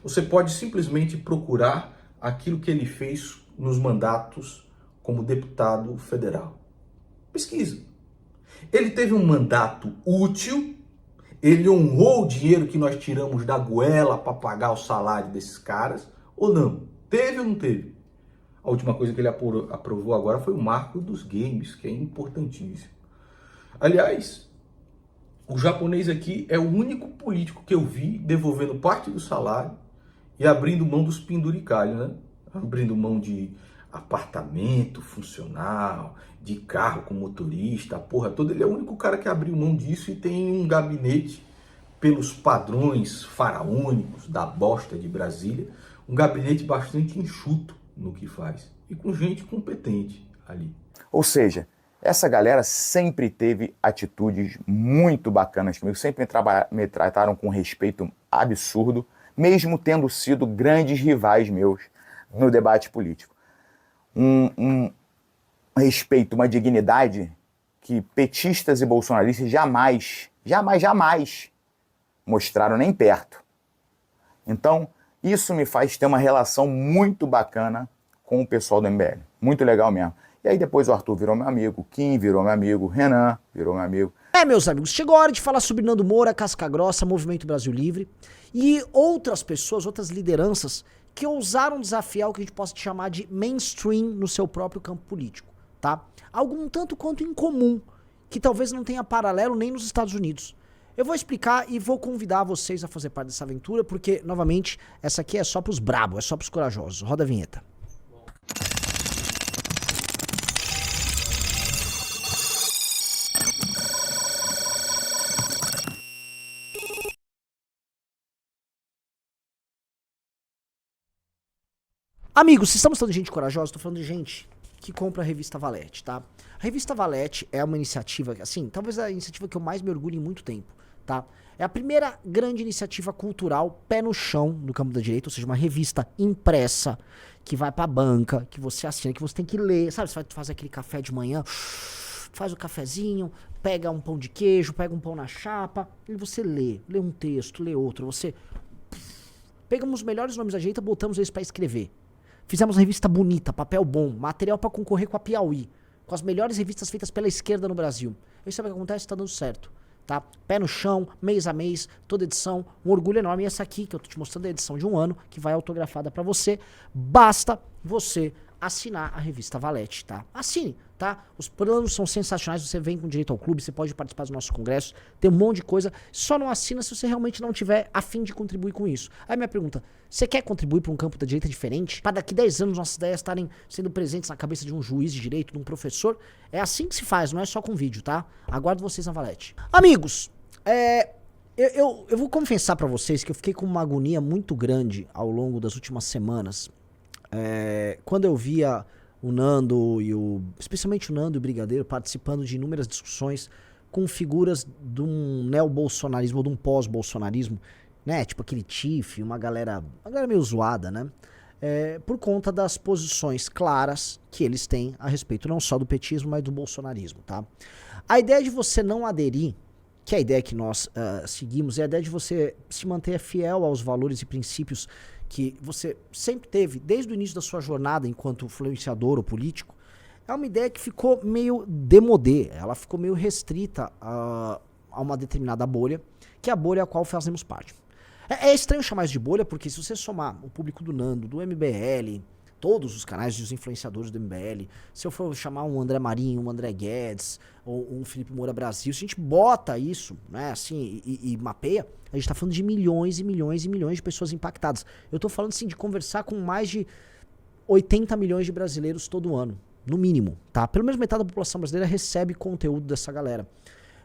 Você pode simplesmente procurar aquilo que ele fez nos mandatos como deputado federal. Pesquisa. Ele teve um mandato útil, ele honrou o dinheiro que nós tiramos da goela para pagar o salário desses caras, ou não? Teve ou não teve? A última coisa que ele aprovou agora foi o marco dos games, que é importantíssimo. Aliás, o japonês aqui é o único político que eu vi devolvendo parte do salário e abrindo mão dos penduricalhos, né? Abrindo mão de apartamento funcional, de carro com motorista, a porra toda. Ele é o único cara que abriu mão disso e tem um gabinete pelos padrões faraônicos da bosta de Brasília, um gabinete bastante enxuto no que faz e com gente competente ali. Ou seja, essa galera sempre teve atitudes muito bacanas comigo, sempre me trataram com respeito absurdo, mesmo tendo sido grandes rivais meus no debate político. Um respeito, uma dignidade que petistas e bolsonaristas jamais mostraram nem perto. Então, isso me faz ter uma relação muito bacana com o pessoal do MBL. Muito legal mesmo. E aí depois o Arthur virou meu amigo, o Kim virou meu amigo, o Renan virou meu amigo. Meus amigos, chegou a hora de falar sobre Nando Moura, Casca Grossa, Movimento Brasil Livre e outras pessoas, outras lideranças que ousaram desafiar o que a gente possa chamar de mainstream no seu próprio campo político, tá? Algo um tanto quanto incomum, que talvez não tenha paralelo nem nos Estados Unidos. Eu vou explicar e vou convidar vocês a fazer parte dessa aventura, porque, novamente, essa aqui é só pros brabos, é só pros corajosos. Roda a vinheta. Amigos, se estamos falando de gente corajosa, estou falando de gente que compra a revista Valete, tá? A revista Valete é uma iniciativa, assim, talvez a iniciativa que eu mais me orgulho em muito tempo, tá? É a primeira grande iniciativa cultural pé no chão no campo da direita, ou seja, uma revista impressa que vai pra banca, que você assina, que você tem que ler, sabe? Você vai fazer aquele café de manhã, faz o cafezinho, pega um pão de queijo, pega um pão na chapa, e você lê um texto, lê outro, você... Pegamos os melhores nomes da direita, botamos eles pra escrever. Fizemos uma revista bonita, papel bom, material pra concorrer com a Piauí, com as melhores revistas feitas pela esquerda no Brasil. Isso sabe o que acontece? Tá dando certo, tá? Pé no chão, mês a mês, toda edição, um orgulho enorme. E essa aqui, que eu tô te mostrando, é a edição de 1 ano, que vai autografada pra você. Basta você assinar a revista Valete, tá? Assine, tá? Os planos são sensacionais, você vem com direito ao clube, você pode participar dos nossos congressos, tem um monte de coisa, só não assina se você realmente não tiver a fim de contribuir com isso. Aí minha pergunta, você quer contribuir para um campo da direita diferente? Para daqui 10 anos nossas ideias estarem sendo presentes na cabeça de um juiz de direito, de um professor? É assim que se faz, não é só com vídeo, tá? Aguardo vocês na Valete. Amigos, eu vou confessar para vocês que eu fiquei com uma agonia muito grande ao longo das últimas semanas, quando eu via o Nando especialmente o Nando e o Brigadeiro participando de inúmeras discussões com figuras de um neo-bolsonarismo ou de um pós-bolsonarismo, né? Tipo aquele Tiff, uma galera meio zoada, né? Por conta das posições claras que eles têm a respeito não só do petismo, mas do bolsonarismo, tá? A ideia de você não aderir, que é a ideia que nós seguimos, é a ideia de você se manter fiel aos valores e princípios que você sempre teve, desde o início da sua jornada enquanto influenciador ou político, é uma ideia que ficou meio demodê, ela ficou meio restrita a uma determinada bolha, que é a bolha a qual fazemos parte. É estranho chamar isso de bolha, porque se você somar o público do Nando, do MBL, todos os canais dos influenciadores do MBL, se eu for chamar um André Marinho, um André Guedes, ou um Felipe Moura Brasil, se a gente bota isso, né, assim, e mapeia, a gente tá falando de milhões e milhões e milhões de pessoas impactadas. Eu tô falando, assim, de conversar com mais de 80 milhões de brasileiros todo ano, no mínimo, tá? Pelo menos metade da população brasileira recebe conteúdo dessa galera.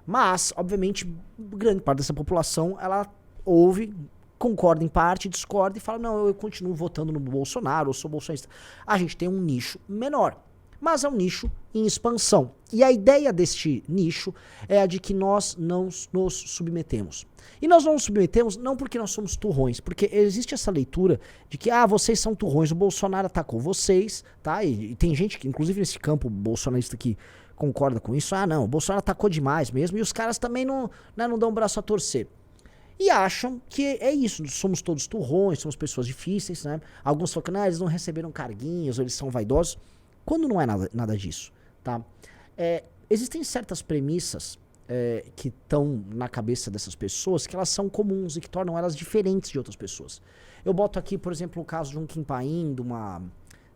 Mas, obviamente, grande parte dessa população, ela ouve, concorda em parte, discorda e fala, não, eu continuo votando no Bolsonaro, eu sou bolsonarista. A gente tem um nicho menor, mas é um nicho em expansão. E a ideia deste nicho é a de que nós não nos submetemos. E nós não nos submetemos não porque nós somos turrões, porque existe essa leitura de que, vocês são turrões, o Bolsonaro atacou vocês, tá? E tem gente que, inclusive nesse campo bolsonarista que concorda com isso, não, o Bolsonaro atacou demais mesmo, e os caras também não dão um braço a torcer. e acham que é isso, somos todos turrões, somos pessoas difíceis, né? Alguns falam que eles não receberam carguinhos, ou eles são vaidosos, quando não é nada disso, tá? Existem certas premissas que estão na cabeça dessas pessoas que elas são comuns e que tornam elas diferentes de outras pessoas. Eu boto aqui, por exemplo, o caso de um Kim Paim, de uma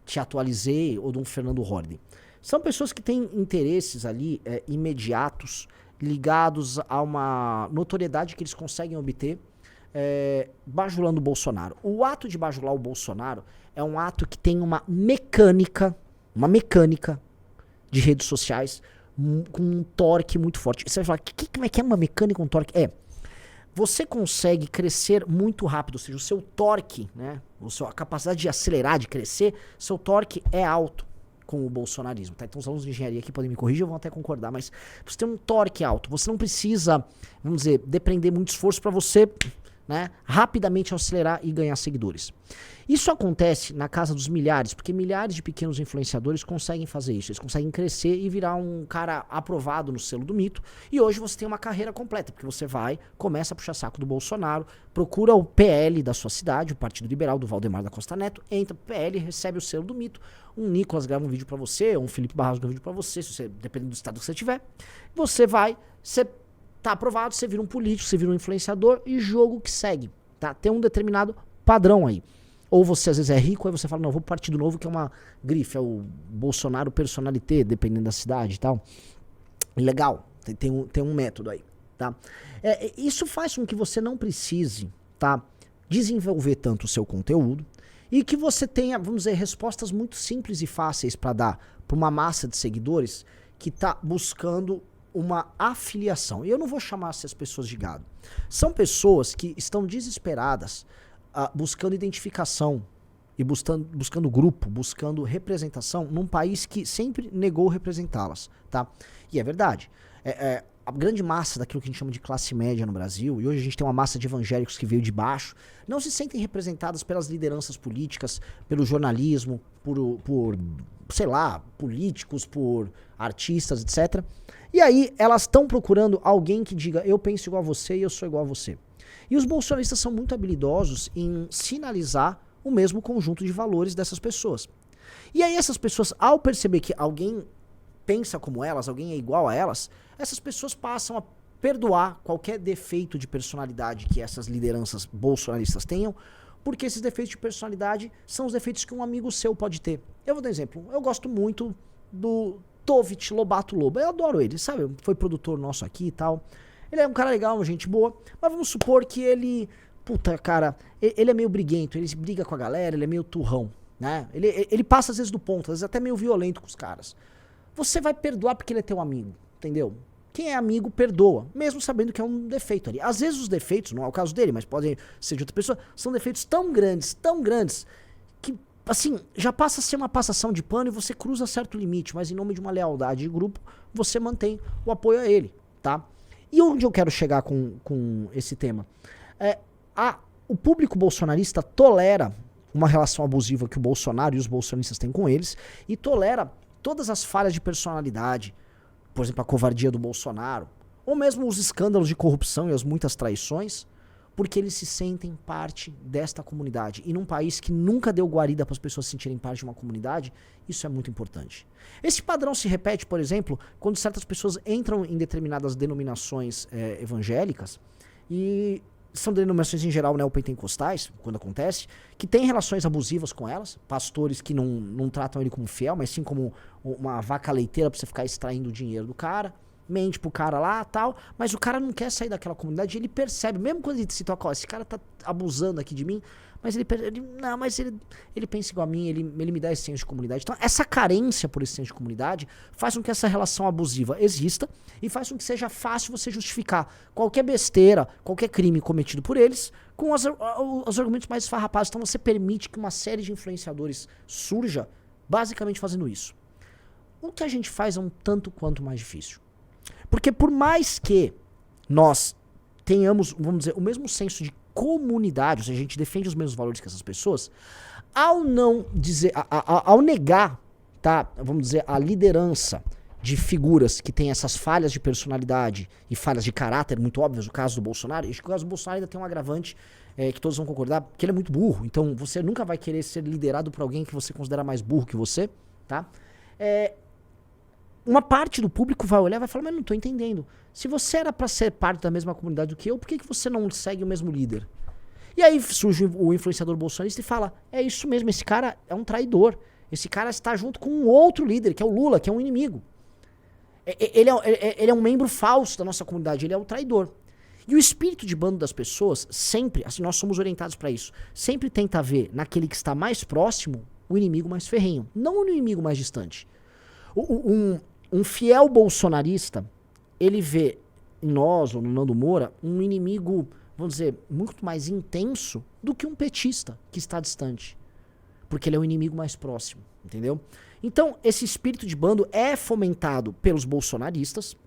Te Atualizei ou de um Fernando Holliday. São pessoas que têm interesses ali imediatos, ligados a uma notoriedade que eles conseguem obter bajulando o Bolsonaro. O ato de bajular o Bolsonaro é um ato que tem uma mecânica de redes sociais com um torque muito forte. Você vai falar, como é que é uma mecânica, um torque? Você consegue crescer muito rápido, ou seja, o seu torque, né, a capacidade de acelerar, de crescer, seu torque é alto com o bolsonarismo, tá? Então os alunos de engenharia aqui podem me corrigir, vão até concordar, mas você tem um torque alto, você não precisa, vamos dizer, depender muito de esforço para você, né, rapidamente acelerar e ganhar seguidores. Isso acontece na casa dos milhares, porque milhares de pequenos influenciadores conseguem fazer isso. Eles conseguem crescer e virar um cara aprovado no selo do mito. E hoje você tem uma carreira completa, porque você começa a puxar saco do Bolsonaro, procura o PL da sua cidade, o Partido Liberal do Valdemar da Costa Neto, entra pro PL, recebe o selo do mito, um Nicolas grava um vídeo pra você, um Felipe Barros grava um vídeo pra você, dependendo do estado que você tiver. Você tá aprovado, você vira um político, você vira um influenciador e jogo que segue, tá? Tem um determinado padrão aí. Ou você às vezes é rico, aí você fala, não, vou pro Partido Novo, que é uma grife, é o Bolsonaro personalité, dependendo da cidade e tal. Legal, tem um método aí, tá? Isso faz com que você não precise, tá, desenvolver tanto o seu conteúdo e que você tenha, vamos dizer, respostas muito simples e fáceis para dar para uma massa de seguidores que tá buscando uma afiliação. E eu não vou chamar essas pessoas de gado. São pessoas que estão desesperadas buscando identificação e buscando grupo, buscando representação num país que sempre negou representá-las, tá? E é verdade. A grande massa daquilo que a gente chama de classe média no Brasil, e hoje a gente tem uma massa de evangélicos que veio de baixo, não se sentem representadas pelas lideranças políticas, pelo jornalismo, por sei lá, políticos, por artistas, etc. E aí elas estão procurando alguém que diga, eu penso igual a você e eu sou igual a você. E os bolsonaristas são muito habilidosos em sinalizar o mesmo conjunto de valores dessas pessoas. E aí essas pessoas, ao perceber que alguém pensa como elas, alguém é igual a elas, essas pessoas passam a perdoar qualquer defeito de personalidade que essas lideranças bolsonaristas tenham, porque esses defeitos de personalidade são os defeitos que um amigo seu pode ter. Eu vou dar um exemplo. Eu gosto muito do Tovit Lobato Lobo. Eu adoro ele, sabe? Foi produtor nosso aqui e tal. Ele é um cara legal, uma gente boa, mas vamos supor que ele, ele é meio briguento, ele briga com a galera, ele é meio turrão, né? Ele passa às vezes do ponto, às vezes até meio violento com os caras. Você vai perdoar porque ele é teu amigo, entendeu? Quem é amigo perdoa, mesmo sabendo que é um defeito ali. Às vezes os defeitos, não é o caso dele, mas podem ser de outra pessoa, são defeitos tão grandes, que, assim, já passa a ser uma passação de pano e você cruza certo limite, mas em nome de uma lealdade de grupo, você mantém o apoio a ele, tá? E onde eu quero chegar com esse tema? O público bolsonarista tolera uma relação abusiva que o Bolsonaro e os bolsonaristas têm com eles e tolera todas as falhas de personalidade, por exemplo, a covardia do Bolsonaro, ou mesmo os escândalos de corrupção e as muitas traições, porque eles se sentem parte desta comunidade. E num país que nunca deu guarida para as pessoas se sentirem parte de uma comunidade, isso é muito importante. Esse padrão se repete, por exemplo, quando certas pessoas entram em determinadas denominações evangélicas, e são denominações em geral neopentecostais, quando acontece, que tem relações abusivas com elas, pastores que não tratam ele como fiel, mas sim como uma vaca leiteira para você ficar extraindo o dinheiro do cara, mente pro cara lá tal, mas o cara não quer sair daquela comunidade, ele percebe, mesmo quando ele se toca, ó, esse cara tá abusando aqui de mim, mas ele pensa igual a mim, ele me dá esse senso de comunidade. Então essa carência por esse senso de comunidade faz com que essa relação abusiva exista e faz com que seja fácil você justificar qualquer besteira, qualquer crime cometido por eles com os argumentos mais esfarrapados. Então você permite que uma série de influenciadores surja basicamente fazendo isso. O que a gente faz é um tanto quanto mais difícil. Porque por mais que nós tenhamos, vamos dizer, o mesmo senso de comunidade, ou seja, a gente defende os mesmos valores que essas pessoas, ao não dizer, ao negar, tá, vamos dizer, a liderança de figuras que têm essas falhas de personalidade e falhas de caráter muito óbvias, o caso do Bolsonaro, e acho que o caso do Bolsonaro ainda tem um agravante que todos vão concordar, que ele é muito burro, então você nunca vai querer ser liderado por alguém que você considera mais burro que você, tá? Uma parte do público vai olhar e vai falar, mas não tô entendendo. Se você era pra ser parte da mesma comunidade do que eu, por que você não segue o mesmo líder? E aí surge o influenciador bolsonarista e fala, é isso mesmo, esse cara é um traidor. Esse cara está junto com um outro líder, que é o Lula, que é um inimigo. Ele é um membro falso da nossa comunidade, ele é o traidor. E o espírito de bando das pessoas sempre, assim, nós somos orientados para isso, sempre tenta ver naquele que está mais próximo o inimigo mais ferrenho, não o inimigo mais distante. Um fiel bolsonarista, ele vê em nós, ou no Nando Moura, um inimigo, vamos dizer, muito mais intenso do que um petista que está distante. Porque ele é o inimigo mais próximo, entendeu? Então, esse espírito de bando é fomentado pelos bolsonaristas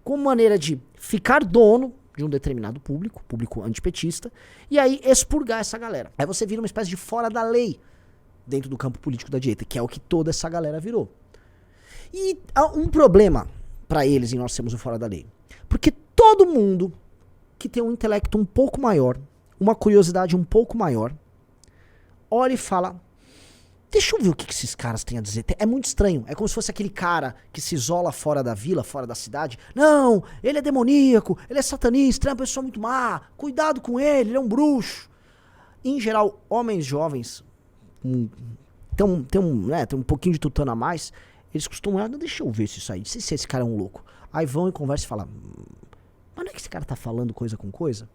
como maneira de ficar dono de um determinado público antipetista, e aí expurgar essa galera. Aí você vira uma espécie de fora da lei dentro do campo político da direita, que é o que toda essa galera virou. E há um problema para eles em nós sermos o fora da lei. Porque todo mundo que tem um intelecto um pouco maior, uma curiosidade um pouco maior, olha e fala, deixa eu ver o que esses caras têm a dizer. É muito estranho. É como se fosse aquele cara que se isola fora da vila, fora da cidade. Não, ele é demoníaco, ele é satanista, ele é uma pessoa muito má. Cuidado com ele é um bruxo. Em geral, homens jovens, tem um pouquinho de tutano a mais, eles costumam, deixa eu ver se isso aí, se esse cara é um louco. Aí vão e conversam e falam, mas não é que esse cara tá falando coisa com coisa?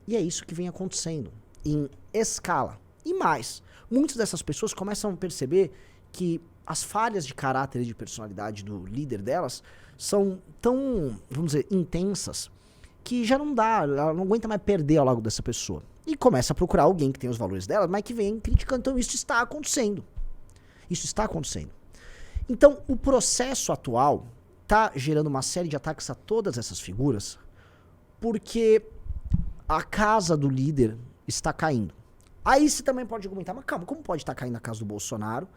E é isso que vem acontecendo, em escala. E mais, muitas dessas pessoas começam a perceber que as falhas de caráter e de personalidade do líder delas são tão, vamos dizer, intensas, que já não dá, ela não aguenta mais perder ao lado dessa pessoa. E começa a procurar alguém que tem os valores dela, mas que vem criticando. Então isso está acontecendo. Isso está acontecendo. Então o processo atual está gerando uma série de ataques a todas essas figuras, porque a casa do líder está caindo. Aí você também pode argumentar, mas calma, como pode estar caindo a casa do Bolsonaro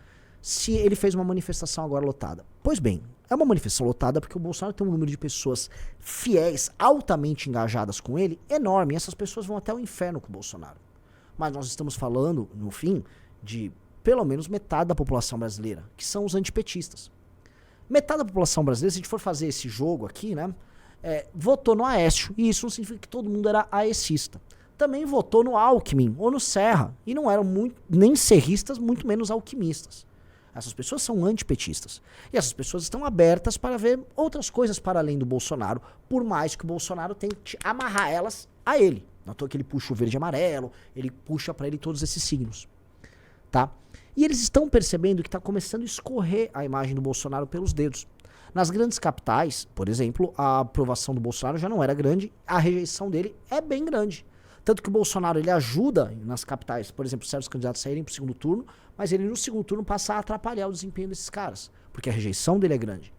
se ele fez uma manifestação agora lotada? Pois bem, é uma manifestação lotada porque o Bolsonaro tem um número de pessoas fiéis, altamente engajadas com ele, enorme. E essas pessoas vão até o inferno com o Bolsonaro. Mas nós estamos falando, no fim, de pelo menos metade da população brasileira, que são os antipetistas. Metade da população brasileira, se a gente for fazer esse jogo aqui, né, votou no Aécio, e isso não significa que todo mundo era aecista. Também votou no Alckmin ou no Serra, e não eram nem serristas, muito menos alquimistas. Essas pessoas são antipetistas. E essas pessoas estão abertas para ver outras coisas para além do Bolsonaro, por mais que o Bolsonaro tente amarrar elas a ele. Notou que ele puxa o verde e amarelo, ele puxa para ele todos esses signos. Tá? E eles estão percebendo que está começando a escorrer a imagem do Bolsonaro pelos dedos. Nas grandes capitais, por exemplo, a aprovação do Bolsonaro já não era grande, a rejeição dele é bem grande. Tanto que o Bolsonaro ele ajuda nas capitais, por exemplo, certos candidatos saírem para o segundo turno, mas ele no segundo turno passa a atrapalhar o desempenho desses caras, porque a rejeição dele é grande.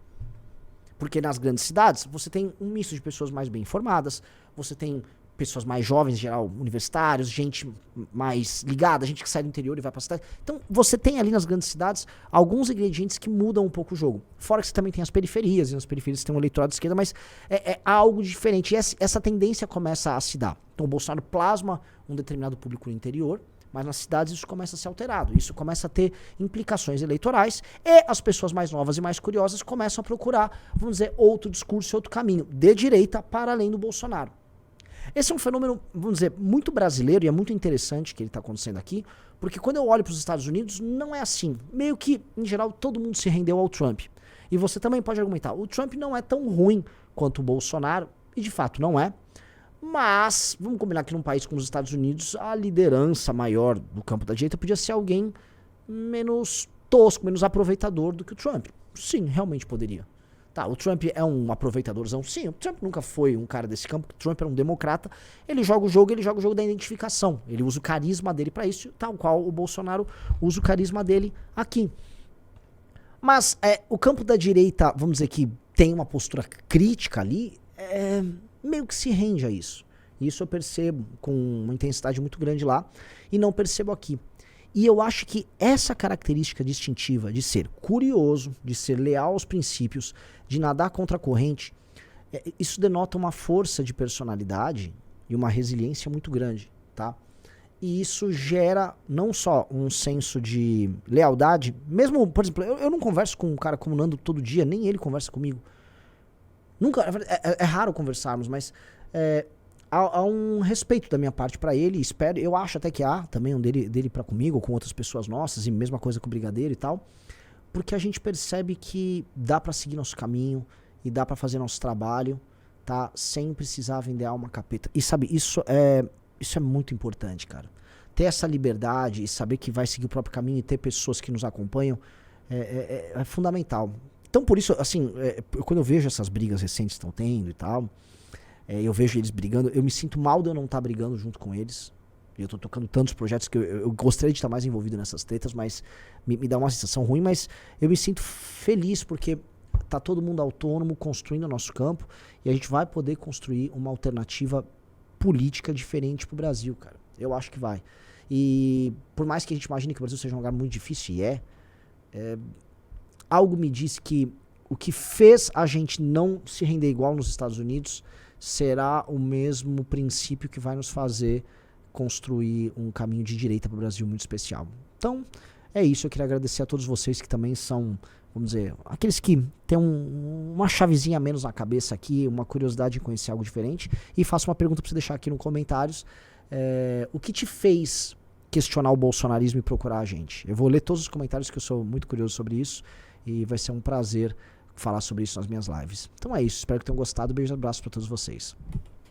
Porque nas grandes cidades você tem um misto de pessoas mais bem informadas, você tem pessoas mais jovens, em geral, universitários, gente mais ligada, gente que sai do interior e vai pra cidade. Então, você tem ali nas grandes cidades alguns ingredientes que mudam um pouco o jogo. Fora que você também tem as periferias, e nas periferias você tem um eleitorado de esquerda, mas é algo diferente. E essa tendência começa a se dar. Então, o Bolsonaro plasma um determinado público no interior, mas nas cidades isso começa a ser alterado. Isso começa a ter implicações eleitorais e as pessoas mais novas e mais curiosas começam a procurar, vamos dizer, outro discurso, outro caminho, de direita para além do Bolsonaro. Esse é um fenômeno, vamos dizer, muito brasileiro e é muito interessante que ele está acontecendo aqui, porque quando eu olho para os Estados Unidos, não é assim. Meio que, em geral, todo mundo se rendeu ao Trump. E você também pode argumentar, o Trump não é tão ruim quanto o Bolsonaro, e de fato não é, mas vamos combinar que num país como os Estados Unidos, a liderança maior do campo da direita podia ser alguém menos tosco, menos aproveitador do que o Trump. Sim, realmente poderia. Tá, o Trump é um aproveitadorzão. Sim, o Trump nunca foi um cara desse campo. O Trump era um democrata. Ele joga o jogo da identificação. Ele usa o carisma dele pra isso, tal qual o Bolsonaro usa o carisma dele aqui. Mas o campo da direita, vamos dizer que tem uma postura crítica ali, meio que se rende a isso. Isso eu percebo com uma intensidade muito grande lá e não percebo aqui. E eu acho que essa característica distintiva de ser curioso, de ser leal aos princípios, de nadar contra a corrente, isso denota uma força de personalidade e uma resiliência muito grande, tá? E isso gera não só um senso de lealdade, mesmo, por exemplo, eu não converso com um cara como o Nando todo dia, nem ele conversa comigo. Nunca, é raro conversarmos, mas há um respeito da minha parte pra ele, espero, eu acho até que há também um dele pra comigo, ou com outras pessoas nossas, e mesma coisa com o Brigadeiro e tal, porque a gente percebe que dá pra seguir nosso caminho e dá pra fazer nosso trabalho, tá? Sem precisar vender alma capeta. E sabe, isso é muito importante, cara. Ter essa liberdade e saber que vai seguir o próprio caminho e ter pessoas que nos acompanham é fundamental. Então, por isso, assim, quando eu vejo essas brigas recentes que estão tendo e tal, eu vejo eles brigando, eu me sinto mal de eu não estar brigando junto com eles. Eu tô tocando tantos projetos que eu gostaria de estar mais envolvido nessas tretas, mas me dá uma sensação ruim, mas eu me sinto feliz porque tá todo mundo autônomo, construindo o nosso campo, e a gente vai poder construir uma alternativa política diferente pro Brasil, cara. Eu acho que vai. E por mais que a gente imagine que o Brasil seja um lugar muito difícil, e algo me diz que o que fez a gente não se render igual nos Estados Unidos será o mesmo princípio que vai nos fazer construir um caminho de direita para o Brasil muito especial. Então, é isso. Eu queria agradecer a todos vocês que também são, vamos dizer, aqueles que têm uma chavezinha a menos na cabeça aqui, uma curiosidade de conhecer algo diferente. E faço uma pergunta para você deixar aqui nos comentários. O que te fez questionar o bolsonarismo e procurar a gente? Eu vou ler todos os comentários, que eu sou muito curioso sobre isso, e vai ser um prazer falar sobre isso nas minhas lives. Então é isso, espero que tenham gostado. Beijos e abraços para todos vocês.